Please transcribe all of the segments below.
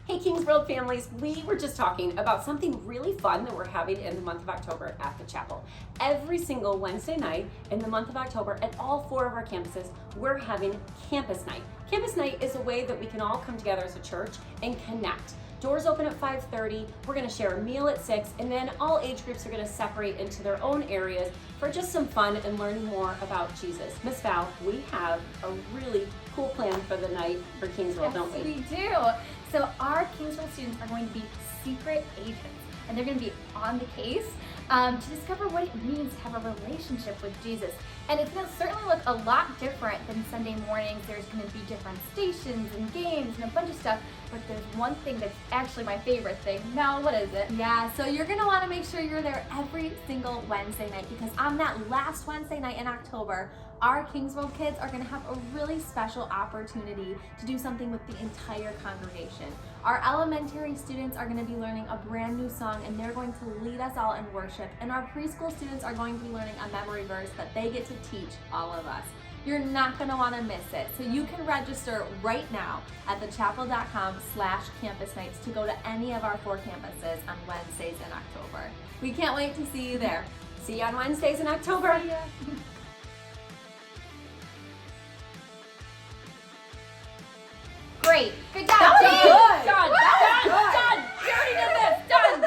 Hey Kings World families, we were just talking about something really fun that we're having in the month of October at the chapel. Every single Wednesday night in the month of October at all 4 of our campuses, we're having Campus Night. Campus Night is a way that we can all come together as a church and connect. Doors open at 5:30, we're gonna share a meal at 6, and then all age groups are gonna separate into their own areas for just some fun and learning more about Jesus. Miss Val, we have a really cool plan for the night for Kings World, don't we? We do. So our Kings World students are going to be secret agents, and they're going to be on the case to discover what it means to have a relationship with Jesus. And it's going to certainly look a lot different than Sunday mornings. There's going to be different stations and games and a bunch of stuff, but there's one thing that's actually my favorite thing. Now, what is it? Yeah, so you're going to want to make sure you're there every single Wednesday night, because on that last Wednesday night in October, our Kings World kids are going to have a really special opportunity to do something with the entire congregation. Our elementary students are going to be learning a brand new song, and they're going to lead us all in worship. And our preschool students are going to be learning a memory verse that they get to teach all of us. You're not going to want to miss it. So you can register right now at thechapel.com/campus nights to go to any of our 4 campuses on Wednesdays in October. We can't wait to see you there. See you on Wednesdays in October. Great. Good job, That was team. good. Done. Done. Done. We already did this. Done.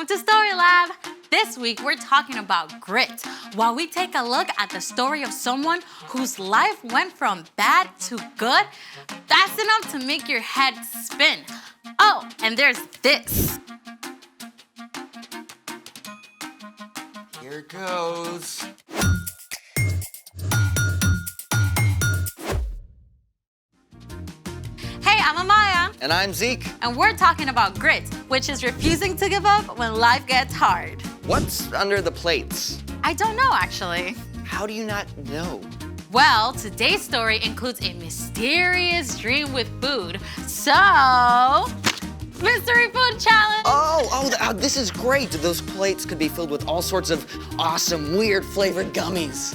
Welcome to Story Lab. This week we're talking about grit, while we take a look at the story of someone whose life went from bad to good, fast enough to make your head spin. Oh, and there's this. Here goes. Hey, I'm Amaya, And I'm Zeke. and we're talking about grit, which is refusing to give up when life gets hard. What's under the plates? I don't know, actually. How do you not know? Well, today's story includes a mysterious dream with food. So, mystery food challenge. Oh, this is great. Those plates could be filled with all sorts of awesome, weird flavored gummies.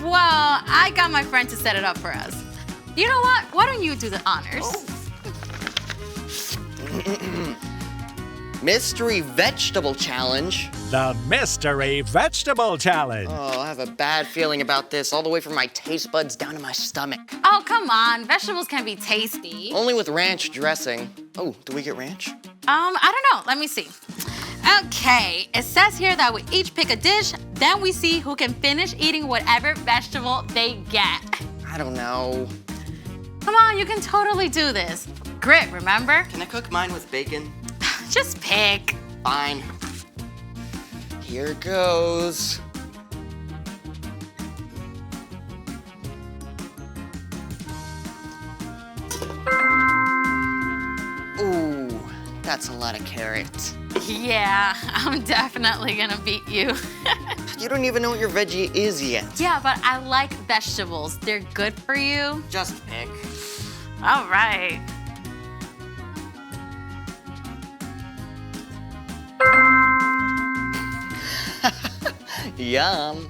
Well, I got my friend to set it up for us. You know what? Why don't you do the honors? Mystery vegetable challenge. The Mystery Vegetable Challenge. Oh, I have a bad feeling about this, all the way from my taste buds down to my stomach. Oh, come on. Vegetables can be tasty. Only with ranch dressing. Oh, do we get ranch? I don't know. Let me see. Okay, it says here that we each pick a dish, then we see who can finish eating whatever vegetable they get. I don't know. Come on, you can totally do this. Grit, remember? Can I cook mine with bacon? Just pick. Fine. Here goes. Ooh, that's a lot of carrots. Yeah, I'm definitely gonna beat you. You don't even know what your veggie is yet. Yeah, but I like vegetables. They're good for you. Just pick. All right. Yum.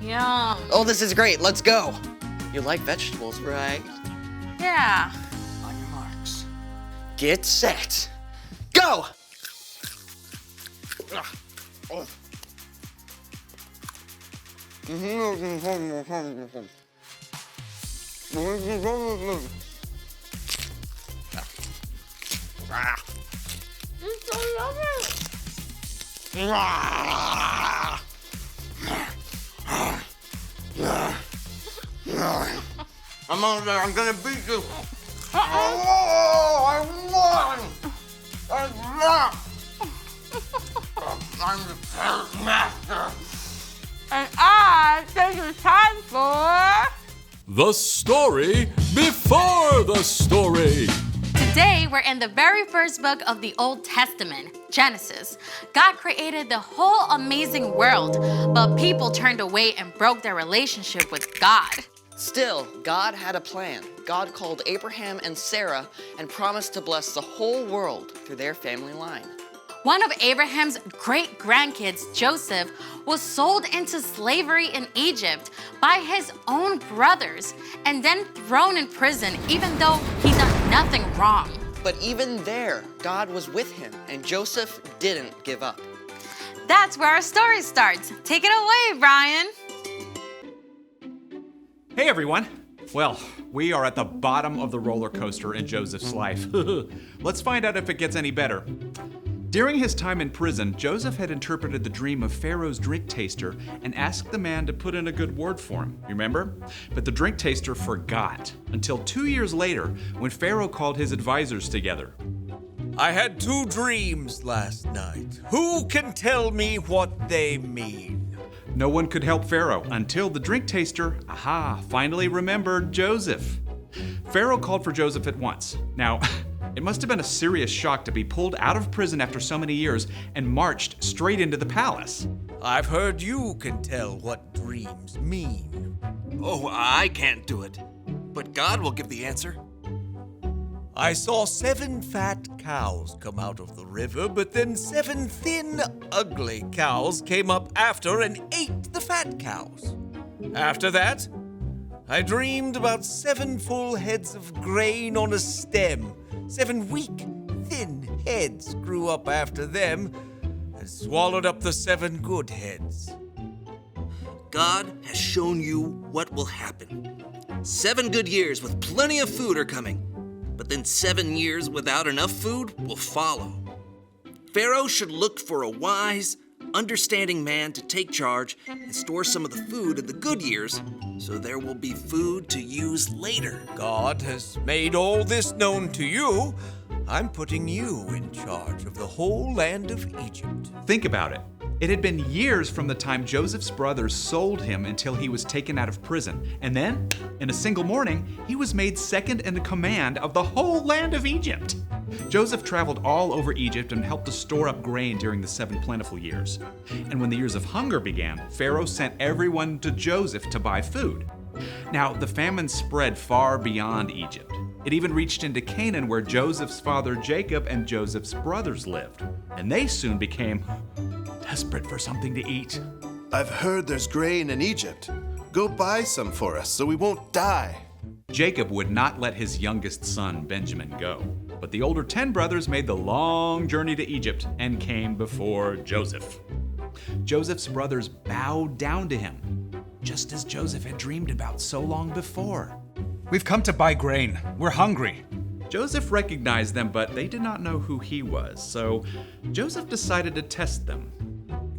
Yum. Oh, this is great. Let's go. You like vegetables, right? Yeah. On your marks. Get set. Go! Oh. I'm gonna beat you. Oh, I won! I won! I'm the pet master. And I think it's time for... The story before the story. Today, we're in the very first book of the Old Testament, Genesis. God created the whole amazing world, but people turned away and broke their relationship with God. Still, God had a plan. God called Abraham and Sarah and promised to bless the whole world through their family line. One of Abraham's great-grandkids, Joseph, was sold into slavery in Egypt by his own brothers and then thrown in prison even though he done nothing wrong. But even there, God was with him, and Joseph didn't give up. That's where our story starts. Take it away, Brian. Hey everyone! Well, we are at the bottom of the roller coaster in Joseph's life. Let's find out if it gets any better. During his time in prison, Joseph had interpreted the dream of Pharaoh's drink taster and asked the man to put in a good word for him, remember? But the drink taster forgot until 2 years later when Pharaoh called his advisors together. I had 2 dreams last night. Who can tell me what they mean? No one could help Pharaoh until the drink taster, finally remembered Joseph. Pharaoh called for Joseph at once. Now, it must have been a serious shock to be pulled out of prison after so many years and marched straight into the palace. I've heard you can tell what dreams mean. Oh, I can't do it. But God will give the answer. I saw 7 fat cows come out of the river, but then 7 thin, ugly cows came up after and ate the fat cows. After that, I dreamed about 7 full heads of grain on a stem. 7 weak, thin heads grew up after them and swallowed up the 7 good heads. God has shown you what will happen. 7 good years with plenty of food are coming. but then 7 years without enough food will follow. Pharaoh should look for a wise, understanding man to take charge and store some of the food in the good years so there will be food to use later. God has made all this known to you. I'm putting you in charge of the whole land of Egypt. Think about it. It had been years from the time Joseph's brothers sold him until he was taken out of prison. And then, in a single morning, he was made second in command of the whole land of Egypt. Joseph traveled all over Egypt and helped to store up grain during the 7 plentiful years. And when the years of hunger began, Pharaoh sent everyone to Joseph to buy food. Now, the famine spread far beyond Egypt. It even reached into Canaan, where Joseph's father Jacob and Joseph's brothers lived. And they soon became desperate for something to eat. I've heard there's grain in Egypt. Go buy some for us so we won't die. Jacob would not let his youngest son, Benjamin, go. But the older 10 brothers made the long journey to Egypt and came before Joseph. Joseph's brothers bowed down to him, just as Joseph had dreamed about so long before. We've come to buy grain. We're hungry. Joseph recognized them, but they did not know who he was, so Joseph decided to test them.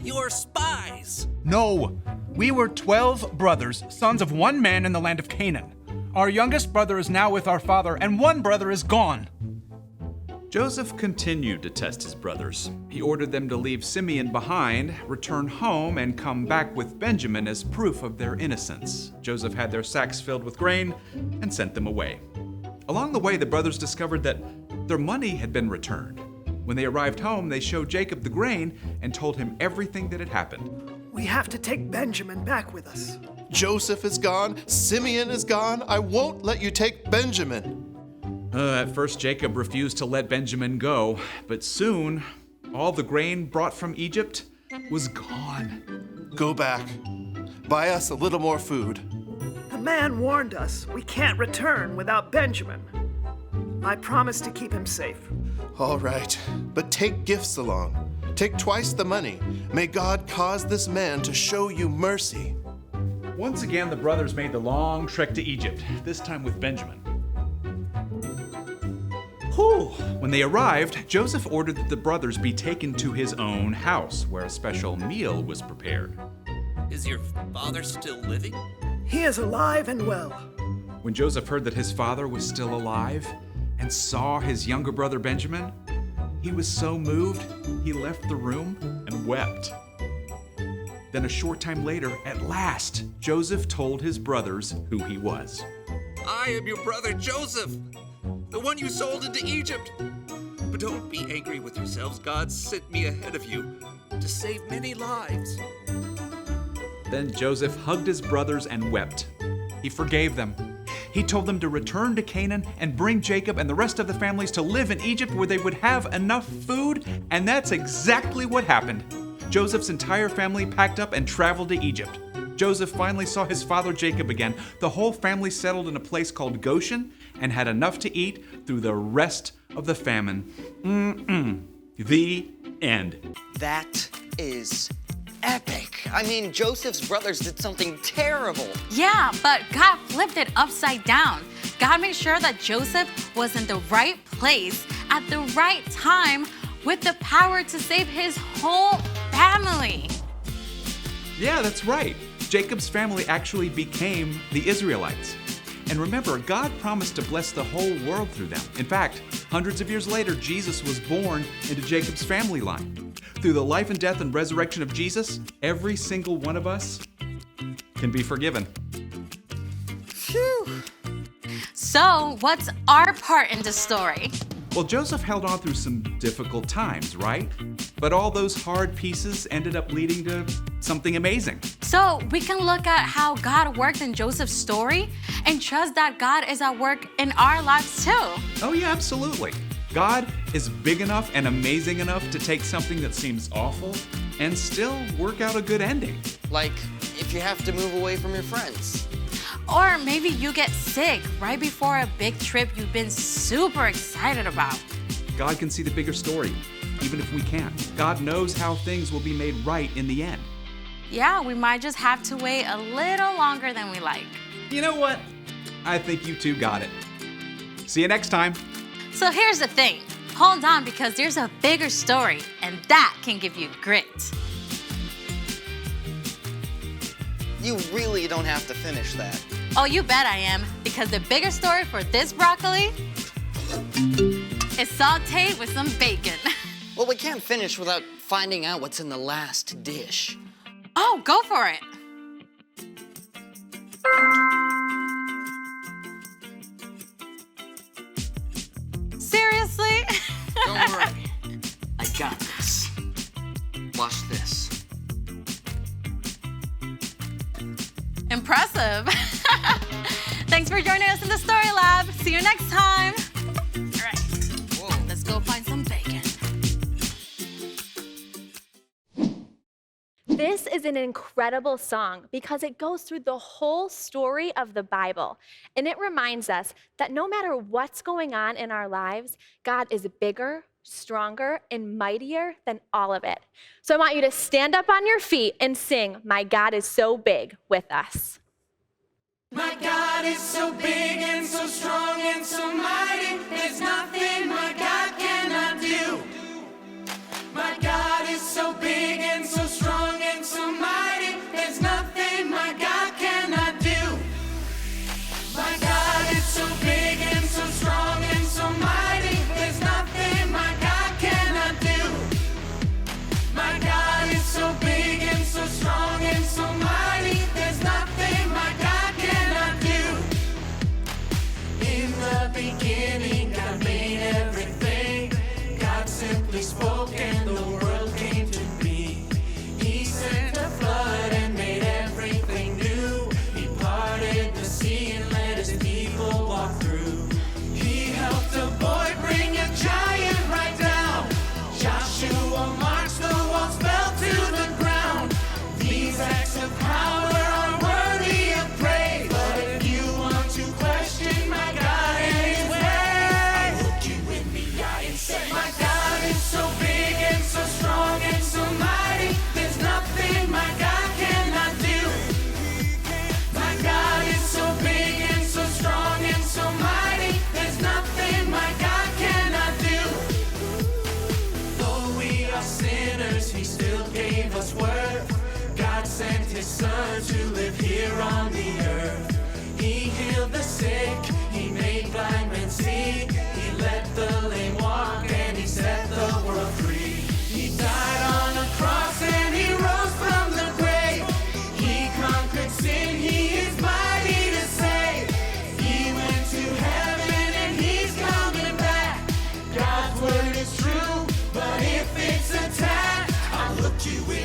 You're spies! No, we were 12 brothers, sons of one man in the land of Canaan. Our youngest brother is now with our father, and one brother is gone. Joseph continued to test his brothers. He ordered them to leave Simeon behind, return home, and come back with Benjamin as proof of their innocence. Joseph had their sacks filled with grain and sent them away. Along the way, the brothers discovered that their money had been returned. When they arrived home, they showed Jacob the grain and told him everything that had happened. We have to take Benjamin back with us. Joseph is gone. Simeon is gone. I won't let you take Benjamin. At first, Jacob refused to let Benjamin go, but soon, all the grain brought from Egypt was gone. Go back. Buy us a little more food. The man warned us we can't return without Benjamin. I promise to keep him safe. All right, but take gifts along. Take twice the money. May God cause this man to show you mercy. Once again, the brothers made the long trek to Egypt, this time with Benjamin. When they arrived, Joseph ordered that the brothers be taken to his own house, where a special meal was prepared. Is your father still living? He is alive and well. When Joseph heard that his father was still alive and saw his younger brother Benjamin, he was so moved, he left the room and wept. Then a short time later, at last, Joseph told his brothers who he was. I am your brother Joseph, the one you sold into Egypt. But don't be angry with yourselves. God sent me ahead of you to save many lives. Then Joseph hugged his brothers and wept. He forgave them. He told them to return to Canaan and bring Jacob and the rest of the families to live in Egypt, where they would have enough food, and that's exactly what happened. Joseph's entire family packed up and traveled to Egypt. Joseph finally saw his father Jacob again. The whole family settled in a place called Goshen and had enough to eat through the rest of the famine. The end. That is epic. I mean, Joseph's brothers did something terrible. Yeah, but God flipped it upside down. God made sure that Joseph was in the right place at the right time with the power to save his whole family. Yeah, that's right. Jacob's family actually became the Israelites. And remember, God promised to bless the whole world through them. In fact, hundreds of years later, Jesus was born into Jacob's family line. Through the life and death and resurrection of Jesus, every single one of us can be forgiven. Phew. So, what's our part in the story? Well, Joseph held on through some difficult times, right? But all those hard pieces ended up leading to something amazing. So, we can look at how God worked in Joseph's story and trust that God is at work in our lives too. Oh yeah, absolutely. God is big enough and amazing enough to take something that seems awful and still work out a good ending. Like if you have to move away from your friends. Or maybe you get sick right before a big trip you've been super excited about. God can see the bigger story, even if we can't. God knows how things will be made right in the end. Yeah, we might just have to wait a little longer than we like. You know what? I think you two got it. See you next time. So here's the thing. Hold on, because there's a bigger story, and that can give you grit. You really don't have to finish that. Oh, you bet I am, because the bigger story for this broccoli is sauteed with some bacon. Well, we can't finish without finding out what's in the last dish. Oh, go for it. Seriously? Don't worry. I got this. Watch this. Impressive. Thanks for joining us in the Story Lab. See you next time. All right, let's go find some bacon. This is an incredible song because it goes through the whole story of the Bible. And it reminds us that no matter what's going on in our lives, God is bigger, stronger, and mightier than all of it. So I want you to stand up on your feet and sing, "My God is So Big," with us. My God is so big and so strong and so mighty, there's nothing my God cannot do. My God is so big and so strong and so mighty, there's nothing my God cannot do. My God is so big and so strong and so mighty, there's nothing my God cannot do. My God is so big and so strong and so mighty, there's nothing my God cannot do. In the beginning, God made everything. God simply spoke and the world came to be. He sent a flood and made everything new. He parted the sea and let his people walk through. He helped a boy bring a giant right down. Joshua marched, the walls fell to the ground. These acts of power are worthy of praise. But if you want to question my God and his ways, look you in the eye and say, my God is so big and so strong and so mighty, there's nothing my God cannot do. My God is so big and so strong and so mighty, there's nothing my God cannot do. Though we are sinners, he still gave us worth. God sent his son to live here on the earth. He healed the sick, he made blind men see. He let the lame walk and he set the world free. He died on a cross and he rose from the grave. He conquered sin, he is mighty to save. He went to heaven and he's coming back. God's word is true, but if it's attacked, I'll look you in